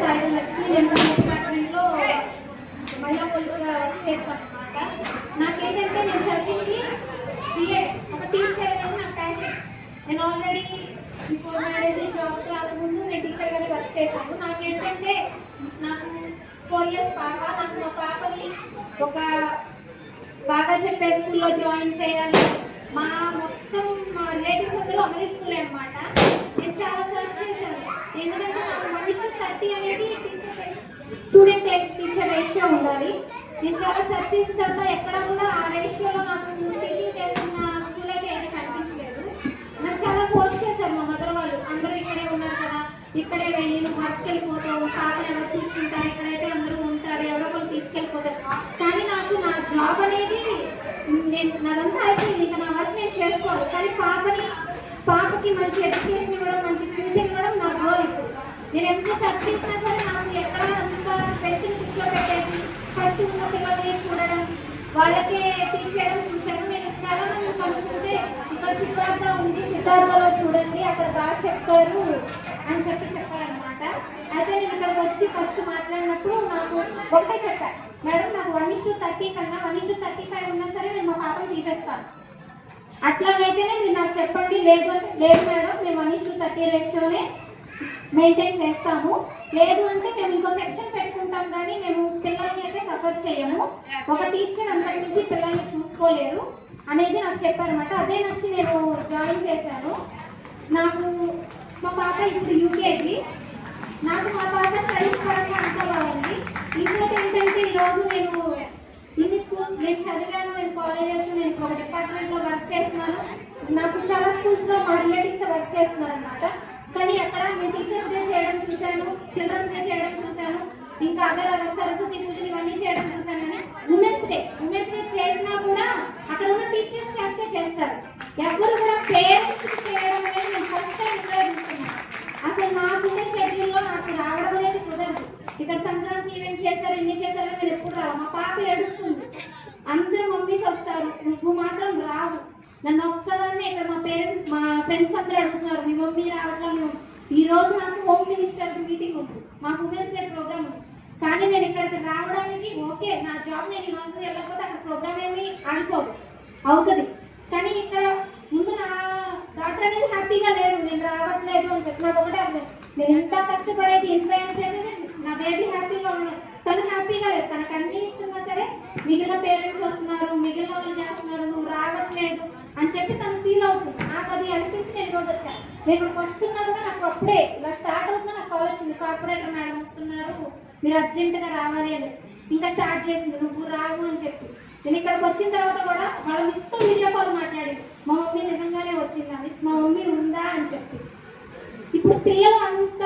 Sai Lakshmi general డిపార్ట్మెంట్లో మహిళా పోలీసుగా work చేస్తాను అనమాట. నాకేంటంటే నేను చదివింది బిఎడ్, ఒక టీచర్ అనేది నా ప్యాషన్. నేను ఆల్రెడీ బిఫోర్ మ్యారేజ్ జాబ్ రాకముందు నేను టీచర్గానే వర్క్ చేశాను. నాకేంటంటే నాకు 4 years పాప, నాకు మా పాపని ఒక బాగా చెప్పే స్కూల్లో జాయిన్ చేయాలి. మొత్తం మా రిలేటివ్స్ అందరూ అమరీ స్కూలే అనమాట. నేను చాలా సర్చ్ చేశాను, ఎందుకంటే నాకు 1:30 అనేది స్టూడెంట్ టీచర్ రేషియో ఉండాలి. నేను చాలా సర్చ్ చేసిన తర్వాత ఎక్కడ కూడా ఆ రేషియోలో నాకు టీచింగ్ చేస్తున్న స్కూల్ అయితే ఏమీ కనిపించలేదు. నాకు చాలా ఫోర్స్ చేశారు మా మదర్ వాళ్ళు, అందరూ ఇక్కడే ఉన్నారు కదా, ఇక్కడే వెళ్ళి నువ్వు వర్క్కి వెళ్ళిపోతావు, పాపను ఎవరు తీసుకుంటారు, ఇక్కడైతే అందరూ ఉంటారు, ఎవరో ఒకరు తీసుకెళ్ళిపోతారు. కానీ నాకు నా జాబ్ అనేది నాదంతా అయిపోయింది, ఇంకా నా వర్క్ నేను చేసుకోవాలి. కానీ పాపకి మంచి ఎడ్యుకేషన్ ఇవ్వడం, మంచి ఫ్యూచర్ ఇవ్వడం నా గోల్. ఇప్పుడు నేను ఎంత సర్చ్ చేసినా సరే నాకు ఎక్కడ అంత పెన్సిల్ దృష్టిలో పెట్టేసి ఫస్ట్ ఉన్న పిల్లల్ని చూడడం, వాళ్ళకే తీసేయడం చూశాను. నేను చాలా మంది కనుక్కుంటే ఇక్కడ సిద్ధార్థ ఉంది, సిద్ధార్థలో చూడండి అక్కడ బాగా చెప్తారు అని చెప్పారనమాట. అయితే నేను ఇక్కడికి వచ్చి ఫస్ట్ మాట్లాడినప్పుడు నాకు ఒకటే చెప్పాను, మేడం నాకు 1:30 కన్నా 1:35 ఉన్నా సరే నేను మా పాపను తీసేస్తాను, అట్లాగైతేనే మీరు నాకు చెప్పండి. లేదు మేడం మేము 1:30 రేషియోనే మెయింటైన్ చేస్తాము, లేదు అంటే మేము ఇంకో సెక్షన్ పెట్టుకుంటాం, కానీ మేము పిల్లల్ని అయితే సఫర్ చేయము, ఒక టీచర్ అంతకు నుంచి పిల్లల్ని చూసుకోలేరు అనేది నాకు చెప్పారనమాట. అదే నచ్చి నేను జాయిన్ చేశాను. నాకు మా పాప ఇప్పుడు యూకేజీ, నాకు మా పాప స్టడీస్ పరంగా అంతా బాగుంది. ఇంకోటి ఏంటంటే ఈరోజు నేను ఇన్ని స్కూల్స్ నేను చదివాను, నేను కాలేజెస్, నేను ఒక డిపార్ట్మెంట్లో వర్క్ చేస్తున్నాను. నాకు చాలా స్కూల్స్లో మా రిలేటివ్స్ వర్క్ చేస్తున్నారు అనమాట. కానీ అక్కడ నేను టీచర్స్ డే చేయడం చూశాను, చిల్డ్రన్స్ డే చేయడం చూశాను, ఇంకా అదర్ సరస్వతి పూజలు ఇవన్నీ చేయడం చూశాను. కానీ ఉమెన్స్ డే చేసినా కూడా అక్కడ ఉన్న టీచర్స్ చేస్తారు, ఎవరు కూడా పేరెంట్స్ చేయడం అనేది నేను ఫస్ట్ టైం ఉపయోగిస్తున్నాను. అసలు నాకున్న షెడ్యూల్లో నాకు రావడం అనేది కుదరదు. ఇక్కడ సంక్రాంతి ఈవెంట్ చేస్తారు, ఇన్ని చేస్తారు, మీరు ఎప్పుడు రావు. మా పాప ఏడుస్తుంది, అందరూ మమ్మీస్ వస్తారు, నువ్వు మాత్రం రావు. నన్ను ఒక్కదాన్ని ఇక్కడ మా ఫ్రెండ్స్ అందరూ అడుగుతున్నారు, మీ మమ్మీ రావట్లేదు. ఈ రోజు నాకు హోమ్ మినిస్టర్ మీటింగ్ ఉంది, మాకు ఉమెన్స్ డే ప్రోగ్రామ్ ఉంది. కానీ నేను ఇక్కడికి రావడానికి ఓకే, నా జాబ్ నేను ఈ రోజు వెళ్ళకపోతే అక్కడ ప్రోగ్రామ్ ఏమి అనుకోదు, అవుతుంది. కానీ ఇక్కడ ముందు నా డాక్టర్ అనేది హ్యాపీగా లేదు, నేను రావట్లేదు అని చెప్పి నాకు ఒకటే అర్థం. నేను ఎంత కష్టపడేది, ఎంత ఏం చేసేది, నా బేబీ హ్యాపీగా ఉండదు, తను హ్యాపీగా లేదు. తనకు అన్ని ఇస్తున్నా సరే మిగిలిన పేరెంట్స్ వస్తున్నారు, మిగిలిన వాళ్ళు చేస్తున్నారు, నువ్వు రావట్లేదు అని చెప్పి తను ఫీల్ అవుతుంది. నాకు అది అనిపించి నేను ఈరోజు వచ్చాను. నేను ఇక్కడికి వస్తున్నా కూడా నాకు అప్పుడే ఇలా స్టార్ట్ అవుతున్నా నాకు కాల్ వచ్చింది, కార్పొరేటర్ మేడం వస్తున్నారు, మీరు అర్జెంటుగా రావాలి అని. ఇంకా స్టార్ట్ చేసింది, నువ్వు రావు అని చెప్పి. నేను ఇక్కడికి వచ్చిన తర్వాత కూడా వాళ్ళ మిస్తో వీడియో కాల్ మాట్లాడింది, మా మమ్మీ నిజంగానే వచ్చిందని, మా మమ్మీ ఉందా అని చెప్పి. ఇప్పుడు పిల్లలు అంత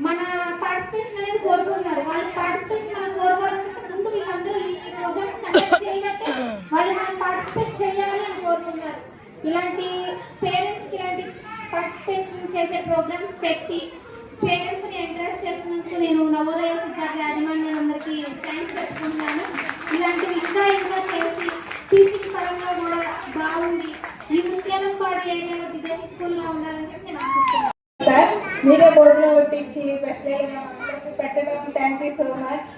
మన పార్టిసిపేషన్ అనేది కోరుకుంటున్నారు. వాళ్ళ పార్టిసిపేషన్ మనం కోరుకోవడానికి ముందు వీళ్ళందరూ ఈ ప్రోగ్రామ్ కండక్ట్ చేయబట్టే వాళ్ళు మనం పార్టిసిపేట్ చేయాలి అని కోరుకుంటున్నారు. ఇలాంటి పేరెంట్స్కి ఇలాంటి పార్టిసిపేషన్ చేసే ప్రోగ్రామ్స్ పెట్టి పేరెంట్స్ని ఎంకరేజ్ చేసినందుకు నేను నవోదయ సిద్ధార్థ యాజమాన్యాలందరికీ థ్యాంక్స్ చెప్పుకుంటున్నాను. ఇలాంటివి ఇంకా చేసి టీచింగ్ పరంగా కూడా బాగుంది, ఈ ముఖ్యాలంపాడు ఏరియాలో విదేశీ స్కూల్లో ఉండాలని చెప్పి నేను అనుకుంటున్నాను. సార్ మీరే భోజనం వడ్డించి స్పెషల్గా పెట్టడం, థ్యాంక్ యూ సో మచ్.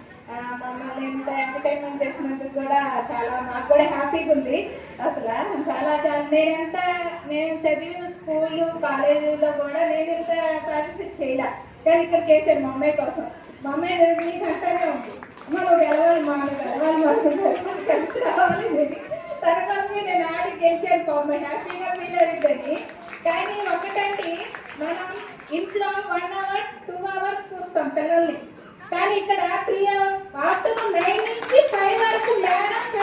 మమ్మల్ని ఇంత ఎంటర్టైన్మెంట్ చేసినందుకు కూడా చాలా నాకు కూడా హ్యాపీగా ఉంది. అసలు నేను చదివిన స్కూలు కాలేజీలో కూడా నేను ఇంత పార్టిసిపేట్ చేయలే, కానీ ఇక్కడ చేశాను మా అమ్మాయి కోసం. మా అమ్మాయి నీకు అంటానే ఉంది, మనం గెలవాలి, మనం కలిసి రావాలి. తన కోసమే నేను ఆడికి గెలిచాను, పాప హ్యాపీగా ఫీల్ అవుతుంది. కానీ ఒకటండి, మనం ఇంట్లో 1 hour 2 hours చూస్తాం పిల్లల్ని, కానీ ఇక్కడ 3 hours ఆఫ్టర్నూన్ 9 నుంచి 5 వరకు మేడమ్స్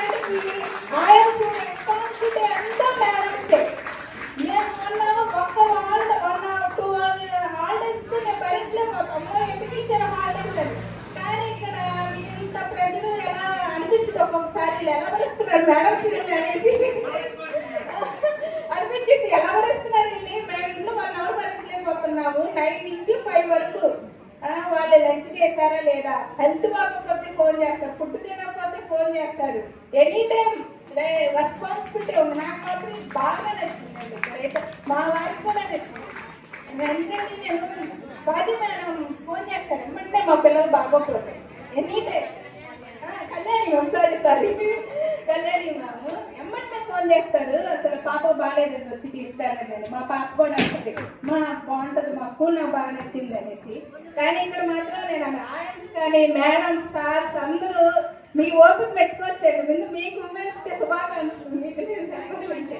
రెస్పాన్సిబిలిటీ అంతా మేడమ్సే. మేము ఒక్క 2 హాలిడేస్ మేము భరించలేకపోతాము, ఎందుకు ఇచ్చారు హాలిడేస్ అని. కానీ ఇక్కడ ఇంత ప్రజలు ఎలా అనిపిస్తుంది ఒక్కొక్కసారి, వీళ్ళు ఎలా భరిస్తున్నారు మేడమ్స్ అనేది అనిపించింది. ఎలా భరిస్తున్నారు వీళ్ళు, మేము ఇంట్లో 1 hour భరించలేకపోతున్నాము, 9 నుంచి 5 వరకు. వాళ్ళు లంచ్ చేశారా లేదా, హెల్త్ బాగోకపోతే ఫోన్ చేస్తారు, ఫుడ్ తినకపోతే ఫోన్ చేస్తారు, ఎనీ టైం రెస్పాన్సిబిలిటీ ఉంది. నాకు మాత్రం బాగా నచ్చిందండి, ఇక్కడైతే మా వారికి కూడా నచ్చింది. వెంటనే నేను స్వాతి మేడం ఫోన్ చేస్తాను ఏమంటే మా పిల్లలు బాగోకపోతే any time Kalyani ma'am sorry Kalyani ma'am ఎమ్మంటే ఫోన్ చేస్తారు అసలు పాప బాగాలేదని వచ్చి తీసుకెళ్ళండి నేను మా పాప కూడా అంటుంది మా బాగుంటుంది మా స్కూల్ నాకు బాగా నచ్చింది అనేసి. కానీ ఇక్కడ మాత్రం నేను ఆయన్స్ కానీ మేడం సార్స్ అందరూ మీ ఓపిక మెచ్చుకోవచ్చండి. ముందు మీకు ఉమెన్స్ డే శుభాకాంక్షలు. మీకు నేను చెప్పాలంటే